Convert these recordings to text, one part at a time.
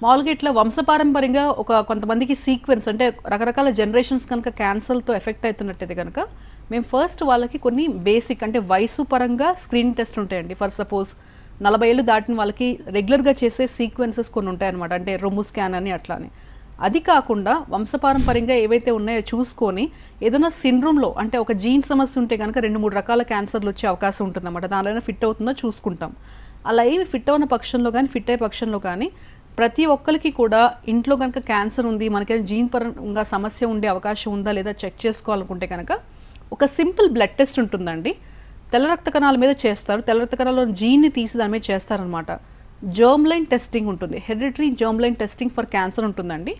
మామూలుగా ఇట్లా వంశపారంపర్యంగా కొంతమందికి సీక్వెన్స్ అంటే రకరకాల జనరేషన్స్ కనుక క్యాన్సర్తో ఎఫెక్ట్ అవుతున్నట్టయితే కనుక మేము ఫస్ట్ వాళ్ళకి కొన్ని బేసిక్ అంటే వయసు పరంగా స్క్రీనింగ్ టెస్ట్ ఉంటాయండి. ఫర్ సపోజ్ 40 ఏళ్ళు దాటిన వాళ్ళకి రెగ్యులర్గా చేసే సీక్వెన్సెస్ కొన్ని ఉంటాయన్నమాట. అంటే రొమ్ము స్కాన్ అని అట్లానే. అది కాకుండా వంశపారంపర్యంగా ఏవైతే ఉన్నాయో చూసుకొని ఏదైనా సిండ్రోమ్లో అంటే ఒక జీన్ సమస్య ఉంటే కనుక 2-3 రకాల క్యాన్సర్లు వచ్చే అవకాశం ఉంటుందన్నమాట. దానిలో ఫిట్ అవుతుందో చూసుకుంటాం. అలా ఏమి ఫిట్ అవున పక్షంలో కానీ ఫిట్ అయ్యే పక్షంలో కానీ ప్రతి ఒక్కరికి కూడా ఇంట్లో కనుక క్యాన్సర్ ఉంది, మనకైనా జీన్ పరంగా సమస్య ఉండే అవకాశం ఉందా లేదా చెక్ చేసుకోవాలనుకుంటే కనుక ఒక సింపుల్ బ్లడ్ టెస్ట్ ఉంటుందండి. తెల్ల రక్త కణాల మీద చేస్తారు. తెల్ల రక్త కణాల్లో జీన్ని తీసి దాని మీద చేస్తారనమాట. జర్మ్ లైన్ టెస్టింగ్ ఉంటుంది. Hereditary germ line testing for cancer ఉంటుందండి.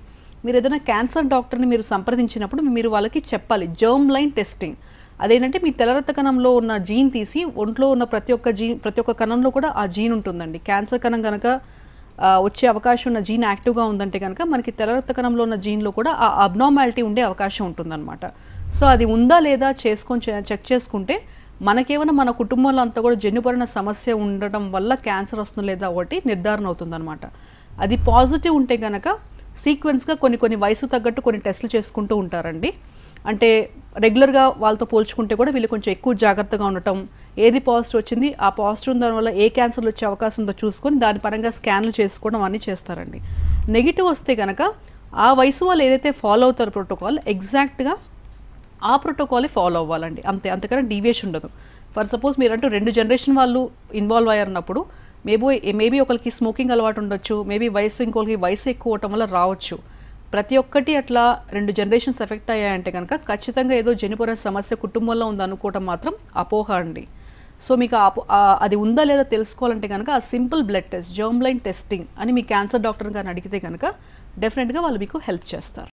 మీరు ఏదైనా క్యాన్సర్ డాక్టర్ని మీరు సంప్రదించినప్పుడు మీరు వాళ్ళకి చెప్పాలి జర్మ్ లైన్ టెస్టింగ్. అదేంటంటే మీ తెల్ల రక్త కణంలో ఉన్న జీన్ తీసి ఒంట్లో ఉన్న ప్రతి ఒక్క కణంలో కూడా ఆ జీన్ ఉంటుందండి. క్యాన్సర్ కణం కనుక వచ్చే అవకాశం ఉన్న జీన్ యాక్టివ్గా ఉందంటే కనుక మనకి తెల్ల రక్త కణంలో ఉన్న జీన్లో కూడా ఆ అబ్నార్మాలిటీ ఉండే అవకాశం ఉంటుందన్నమాట. సో అది ఉందా లేదా చెక్ చేసుకుంటే మనకేమైనా మన కుటుంబంలో అంతా కూడా జన్యుపరమైన సమస్య ఉండటం వల్ల క్యాన్సర్ వస్తుందో లేదా ఒకటి నిర్ధారణ అవుతుందన్నమాట. అది పాజిటివ్ ఉంటే కనుక సీక్వెన్స్గా కొన్ని వయసు తగ్గట్టు కొన్ని టెస్టులు చేసుకుంటూ ఉంటారండి. అంటే రెగ్యులర్గా వాళ్ళతో పోల్చుకుంటే కూడా వీళ్ళు కొంచెం ఎక్కువ జాగ్రత్తగా ఉండటం, ఏది పాజిటివ్ వచ్చింది ఆ పాజిటివ్ దానివల్ల ఏ క్యాన్సర్లు వచ్చే అవకాశం ఉందో చూసుకొని దాని పరంగా స్కాన్లు చేసుకోవడం అన్నీ చేస్తారండి. నెగిటివ్ వస్తే కనుక ఆ వయసు వాళ్ళు ఏదైతే ఫాలో అవుతారో ప్రోటోకాల్ ఎగ్జాక్ట్గా ఆ ప్రోటోకాలే ఫాలో అవ్వాలండి. అంతకన్నా డీవియేషన్ ఉండదు. ఫర్ సపోజ్ మీరంటూ 2 జనరేషన్ వాళ్ళు ఇన్వాల్వ్ అయ్యారన్నప్పుడు మేబీ ఒకరికి స్మోకింగ్ అలవాటు ఉండొచ్చు, మేబీ ఇంకొకరికి వయసు ఎక్కువ అవటం వల్ల రావచ్చు. ప్రతి ఒక్కటి అట్లా 2 జనరేషన్స్ ఎఫెక్ట్ అయ్యాయంటే కనుక ఖచ్చితంగా ఏదో జన్యుపరమైన సమస్య కుటుంబంలో ఉందనుకోవటం మాత్రం అపోహ అండి. సో మీకు అది ఉందా లేదా తెలుసుకోవాలంటే కనుక ఆ simple blood test germ line testing అని మీ క్యాన్సర్ డాక్టర్ గారిని అడిగితే కనుక డెఫినెట్గా వాళ్ళు మీకు హెల్ప్ చేస్తారు.